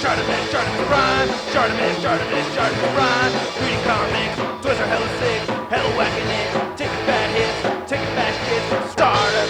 ShartimusPrime, ShartimusPrime. Reading comics, toys are hella sick, hella whacking it. Taking bad hits, taking bad shit. Subscribe.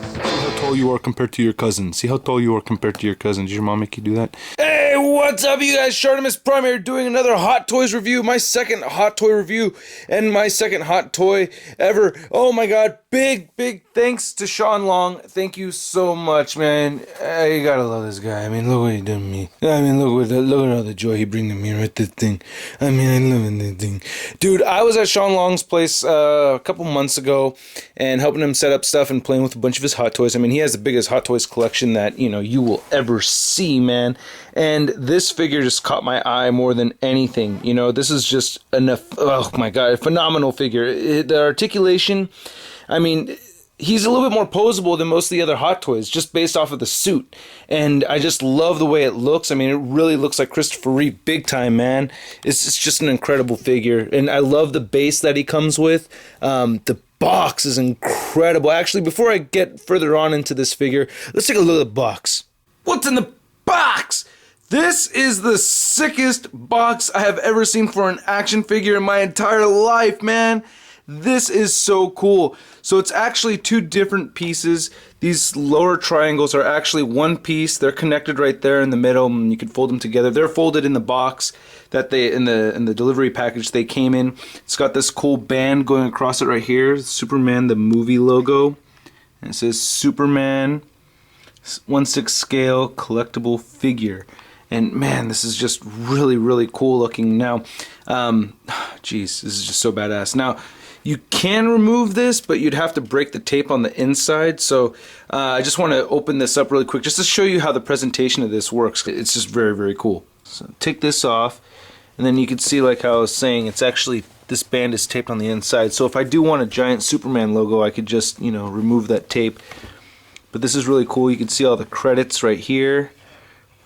See how tall you are compared to your cousin. See how tall you are compared to your cousin. Did your mom make you do that? Hey, what's up, you guys? ShartimusPrime here doing another Hot Toys review. My second Hot Toy review and my second Hot Toy ever. Oh my god, big thanks to Sean Long. Thank you so much, man. You gotta love this guy. I mean, look what he done to me. I mean, look at all the joy he bring to me right this thing. I mean, I love that thing. Dude, I was at Sean Long's place a couple months ago and helping him set up stuff and playing with a bunch of his Hot Toys. I mean, he has the biggest Hot Toys collection that, you will ever see, man. And this figure just caught my eye more than anything. This is just oh my god, a phenomenal figure. The articulation, I mean, he's a little bit more posable than most of the other Hot Toys, just based off of the suit. And I just love the way it looks. I mean, it really looks like Christopher Reeve big time, man. It's just an incredible figure. And I love the base that he comes with. The box is incredible. Actually, before I get further on into this figure, let's take a look at the box. What's in the box? This is the sickest box I have ever seen for an action figure in my entire life, man. This is so cool. So it's actually two different pieces. These lower triangles are actually one piece. They're connected right there in the middle, and you can fold them together. They're folded in the box that they in the delivery package they came in. It's got this cool band going across it right here. Superman the movie logo. And it says Superman 1/6 scale collectible figure. And man, this is just really cool looking. Now, geez, this is just so badass. Now, you can remove this, but you'd have to break the tape on the inside. So I just want to open this up really quick just to show you how the presentation of this works. It's just very cool. So take this off, and then you can see, like how I was saying, it's actually, this band is taped on the inside. So if I do want a giant Superman logo, I could just, remove that tape. But this is really cool. You can see all the credits right here.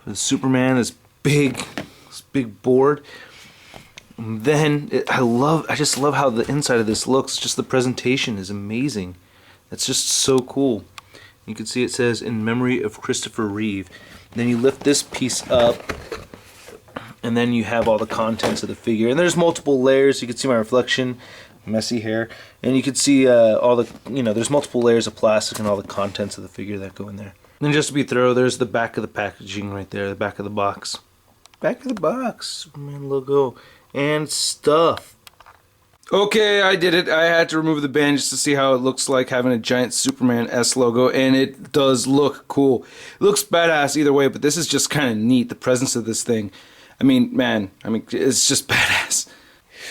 The Superman is this big board. And then I just love how the inside of this looks. Just the presentation is amazing. It's just so cool. You can see it says in memory of Christopher Reeve. And then you lift this piece up, and then you have all the contents of the figure. And there's multiple layers. You can see my reflection, messy hair, and you can see all the there's multiple layers of plastic and all the contents of the figure that go in there. And just to be thorough, there's the back of the packaging right there, the back of the box. Back of the box, Superman logo and stuff. Okay, I did it. I had to remove the band just to see how it looks like having a giant Superman S logo, and it does look cool. It looks badass either way, but this is just kind of neat, the presence of this thing. I mean, man, it's just badass.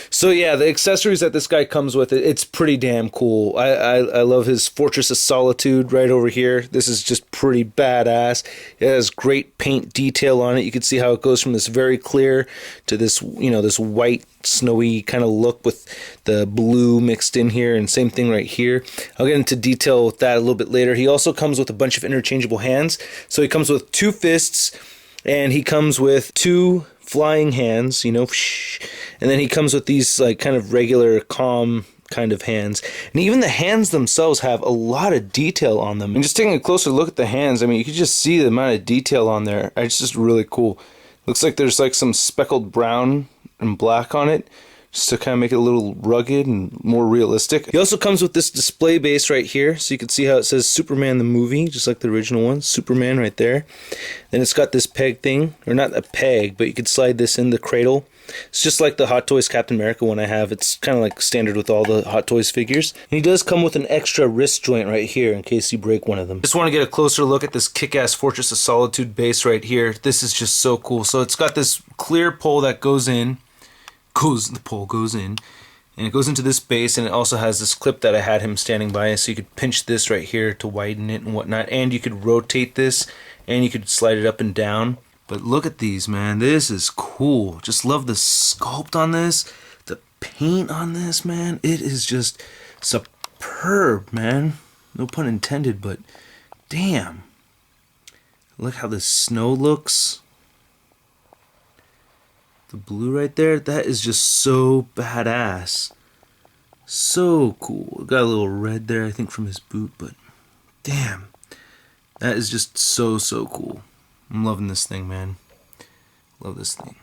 So yeah, the accessories that this guy comes with, it's pretty damn cool. I love his Fortress of Solitude right over here. This is just pretty badass. It has great paint detail on it. You can see how it goes from this very clear to this, this white, snowy kind of look with the blue mixed in here, and same thing right here. I'll get into detail with that a little bit later. He also comes with a bunch of interchangeable hands. So he comes with 2 fists, and he comes with 2 flying hands, and then he comes with these like kind of regular calm kind of hands, and even the hands themselves have a lot of detail on them. And just taking a closer look at the hands, I mean, you can just see the amount of detail on there. It's just really cool. Looks like there's like some speckled brown and black on it, just to kind of make it a little rugged and more realistic. He also comes with this display base right here, so you can see how it says Superman the movie, just like the original one, Superman right there. Then it's got this peg thing, or not a peg, but you could slide this in the cradle. It's just like the Hot Toys Captain America one I have. It's kind of like standard with all the Hot Toys figures. And he does come with an extra wrist joint right here in case you break one of them. Just want to get a closer look at this kick-ass Fortress of Solitude base right here. This is just so cool. So it's got this clear pole that goes in. The pole goes in, and it goes into this base, and it also has this clip that I had him standing by, so you could pinch this right here to widen it and whatnot, and you could rotate this, and you could slide it up and down. But look at these, man. This is cool. Just love the sculpt on this, the paint on this, man. It is just superb, man. No pun intended, but damn. Look how the snow looks. The blue right there, that is just so badass. So cool. Got a little red there, I think, from his boot, but damn. That is just so cool. I'm loving this thing, man. Love this thing.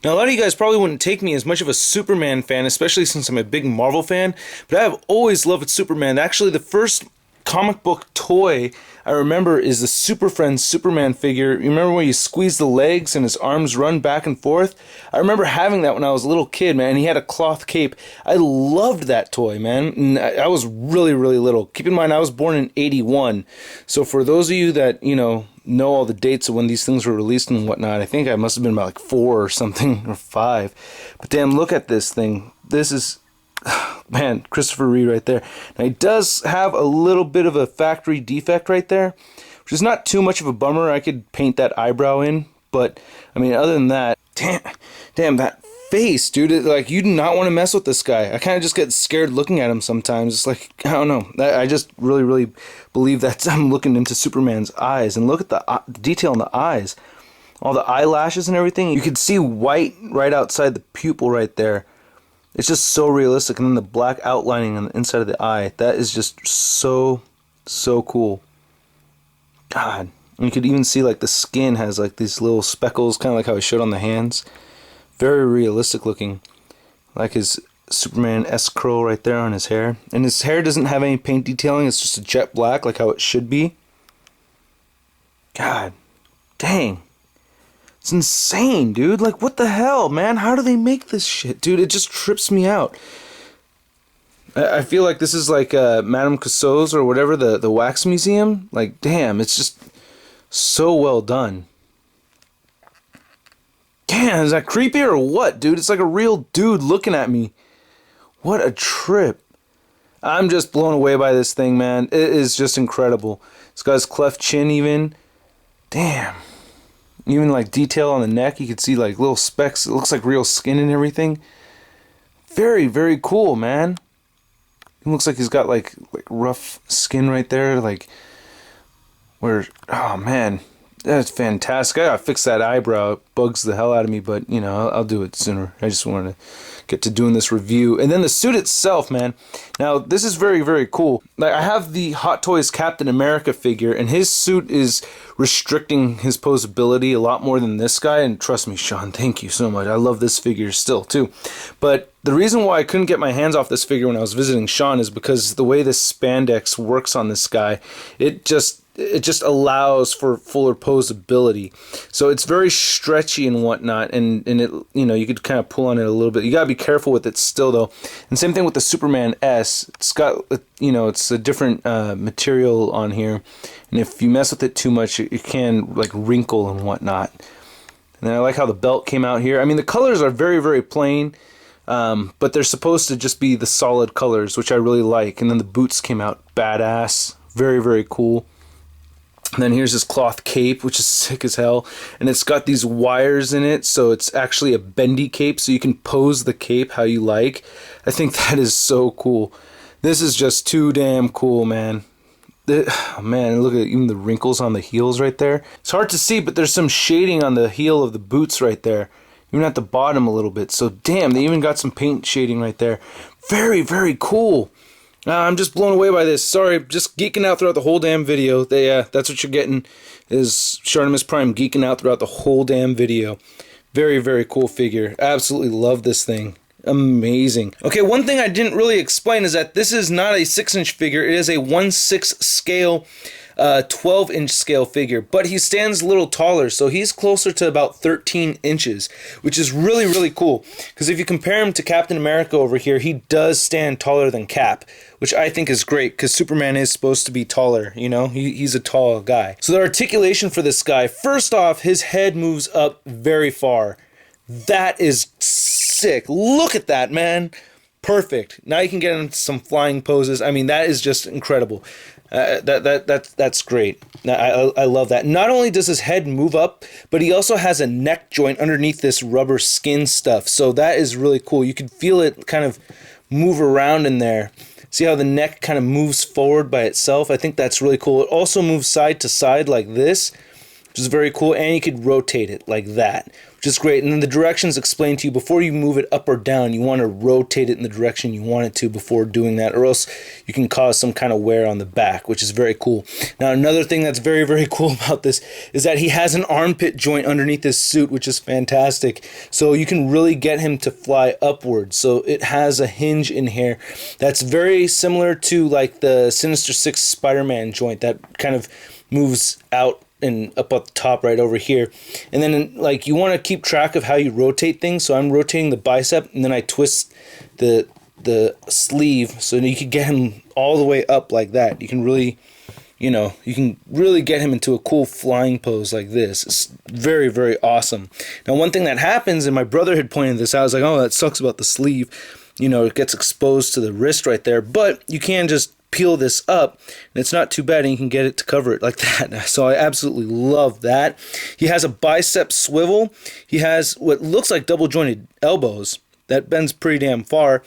Now, a lot of you guys probably wouldn't take me as much of a Superman fan, especially since I'm a big Marvel fan, but I have always loved Superman. Actually, the first comic book toy I remember is the Super Friends Superman figure. You remember when you squeeze the legs and his arms run back and forth? I remember having that when I was a little kid, man, and he had a cloth cape. I loved that toy, man, and I was really little. Keep in mind, I was born in 81, so for those of you that, you know all the dates of when these things were released and whatnot, I think I must have been about like 4 or something, or 5. But damn, look at this thing. This is, man, Christopher Reeve right there. Now, he does have a little bit of a factory defect right there, which is not too much of a bummer. I could paint that eyebrow in, but I mean, other than that, damn that face, dude. Like, you do not want to mess with this guy. I kind of just get scared looking at him sometimes. It's like, I don't know. I just really believe that I'm looking into Superman's eyes, and look at the detail in the eyes, all the eyelashes and everything. You can see white right outside the pupil right there. It's just so realistic, and then the black outlining on the inside of the eye. That is just so cool. God. And you could even see like the skin has like these little speckles, kind of like how it showed on the hands. Very realistic looking. Like his Superman S curl right there on his hair. And his hair doesn't have any paint detailing. It's just a jet black, like how it should be. God. Dang. It's insane, dude. Like, what the hell, man? How do they make this shit? Dude, it just trips me out. I feel like this is like Madame Tussauds or whatever, the wax museum. Like, damn, it's just so well done. Damn, is that creepy or what, dude? It's like a real dude looking at me. What a trip. I'm just blown away by this thing, man. It is just incredible. It's got his cleft chin even. Damn. Even like detail on the neck. You can see like little specks. It looks like real skin and everything. Very cool, man. It looks like he's got like rough skin right there. Like, where, oh man. That's fantastic. I gotta fix that eyebrow. It bugs the hell out of me, but you know, I'll do it sooner. I just wanted to get to doing this review. And then the suit itself, man. Now, this is very cool. Like, I have the Hot Toys Captain America figure, and his suit is restricting his posability a lot more than this guy. And trust me, Sean, thank you so much. I love this figure still, too. But the reason why I couldn't get my hands off this figure when I was visiting Sean is because the way this spandex works on this guy, it just allows for fuller posability. So it's very stretchy and whatnot, and it, you know, you could kind of pull on it a little bit. You gotta be careful with it still though. And same thing with the Superman S. It's got, you know, it's a different material on here, and if you mess with it too much, it can like wrinkle and whatnot. And then I like how the belt came out here. I mean, the colors are very plain, but they're supposed to just be the solid colors, which I really like. And then the boots came out badass, very cool. And then here's his cloth cape, which is sick as hell. And it's got these wires in it, so it's actually a bendy cape, so you can pose the cape how you like. I think that is so cool. This is just too damn cool, man. Oh, man, look at even the wrinkles on the heels right there. It's hard to see, but there's some shading on the heel of the boots right there. Even at the bottom a little bit. So, damn, they even got some paint shading right there. Very cool. I'm just blown away by this. Sorry, just geeking out throughout the whole damn video. That's what you're getting, is ShartimusPrime geeking out throughout the whole damn video. Very cool figure. Absolutely love this thing. Amazing. Okay, one thing I didn't really explain is that this is not a 6-inch figure. It is a 1/6 scale, 12-inch scale figure, but he stands a little taller, so he's closer to about 13 inches, which is really cool, because if you compare him to Captain America over here, he does stand taller than Cap, which I think is great, because Superman is supposed to be taller, you know? He's a tall guy. So the articulation for this guy, first off, his head moves up very far. That is sick. Look at that, man. Perfect. Now you can get into some flying poses. I mean, that is just incredible. That's great. I love that. Not only does his head move up, but he also has a neck joint underneath this rubber skin stuff. So that is really cool. You can feel it kind of move around in there. See how the neck kind of moves forward by itself? I think that's really cool. It also moves side to side like this, which is very cool. And you could rotate it like that, which is great. And then the directions explained to you before you move it up or down. You want to rotate it in the direction you want it to before doing that, or else you can cause some kind of wear on the back, which is very cool. Now, another thing that's very, very cool about this is that he has an armpit joint underneath his suit, which is fantastic. So you can really get him to fly upwards. So it has a hinge in here that's very similar to like the Sinister Six Spider-Man joint that kind of moves out and up at the top right over here. And then like you want to keep track of how you rotate things. So I'm rotating the bicep and then I twist the sleeve so that you can get him all the way up like that. You can really, you know, you can really get him into a cool flying pose like this. It's very, very awesome. Now, one thing that happens, and my brother had pointed this out, I was like, oh, that sucks about the sleeve. You know, it gets exposed to the wrist right there, but you can just peel this up and it's not too bad, and you can get it to cover it like that. So I absolutely love that. He has a bicep swivel. He has what looks like double jointed elbows that bends pretty damn far.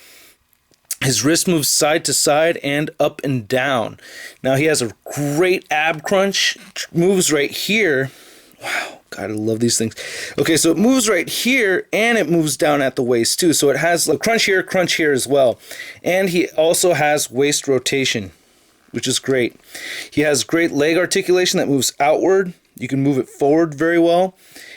His wrist moves side to side and up and down. Now he has a great ab crunch, moves right here. Wow, God, I love these things. Okay, so it moves right here and it moves down at the waist too. So it has a crunch here as well. And he also has waist rotation, which is great. He has great leg articulation that moves outward. You can move it forward very well.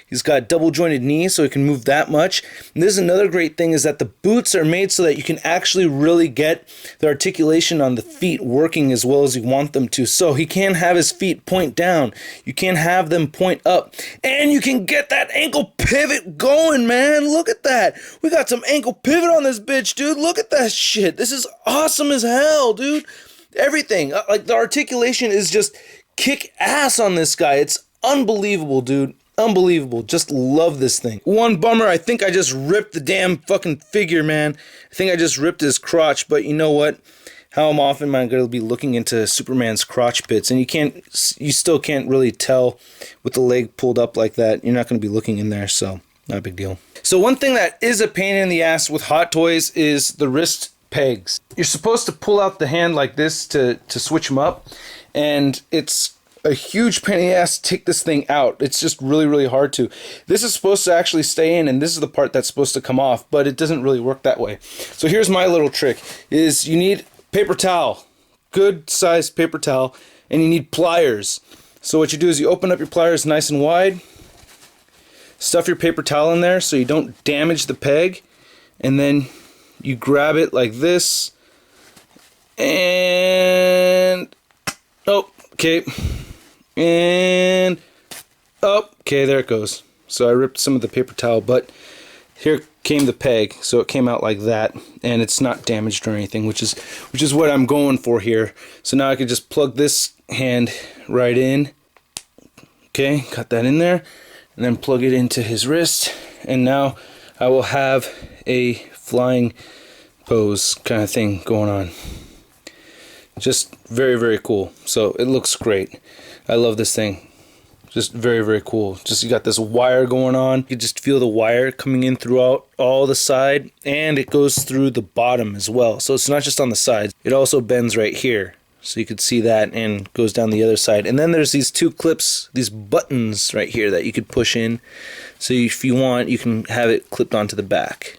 He's got double jointed knees, so he can move that much. And this is another great thing, is that the boots are made so that you can actually really get the articulation on the feet working as well as you want them to. So he can have his feet point down. You can have them point up. And you can get that ankle pivot going, man. Look at that. We got some ankle pivot on this bitch, dude. Look at that shit. This is awesome as hell, dude. Everything. Like, the articulation is just kick ass on this guy. It's unbelievable, dude. Unbelievable. Just love this thing. One bummer, I think I just ripped the damn fucking figure, man. I think I just ripped his crotch, but you know what? How often am I going to be looking into Superman's crotch pits? And you still can't really tell with the leg pulled up like that. You're not going to be looking in there, so not a big deal. So one thing that is a pain in the ass with Hot Toys is the wrist pegs. You're supposed to pull out the hand like this to switch them up, and it's a huge pain in the ass to take this thing out. It's just really, really hard to. This is supposed to actually stay in, and this is the part that's supposed to come off, but it doesn't really work that way. So here's my little trick, is you need paper towel, good sized paper towel, and you need pliers. So what you do is you open up your pliers nice and wide, stuff your paper towel in there so you don't damage the peg, and then you grab it like this, and okay, and okay, there it goes. So I ripped some of the paper towel, but here came the peg, so it came out like that, and it's not damaged or anything, which is what I'm going for here. So now I can just plug this hand right in. Okay, got that in there, and then plug it into his wrist, and now I will have a flying pose kind of thing going on. Just very, very cool. So it looks great. I love this thing. Just very, very cool. Just you got this wire going on. You just feel the wire coming in throughout all the side, and it goes through the bottom as well. So it's not just on the sides. It also bends right here. So you could see that, and goes down the other side. And then there's these two clips, these buttons right here that you could push in. So if you want, you can have it clipped onto the back.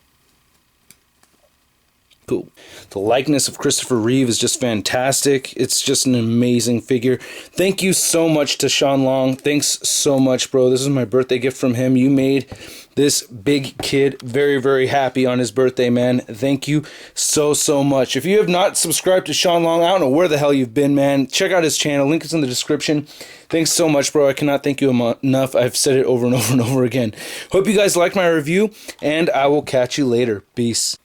Cool. The likeness of Christopher Reeve is just fantastic. It's just an amazing figure. Thank you so much to Sean Long. Thanks so much, bro. This is my birthday gift from him. You made this big kid very, very happy on his birthday, man. Thank you so, so much. If you have not subscribed to Sean Long, I don't know where the hell you've been, man. Check out his channel. Link is in the description. Thanks so much, bro. I cannot thank you enough. I've said it over and over and over again. Hope you guys liked my review, and I will catch you later. Peace.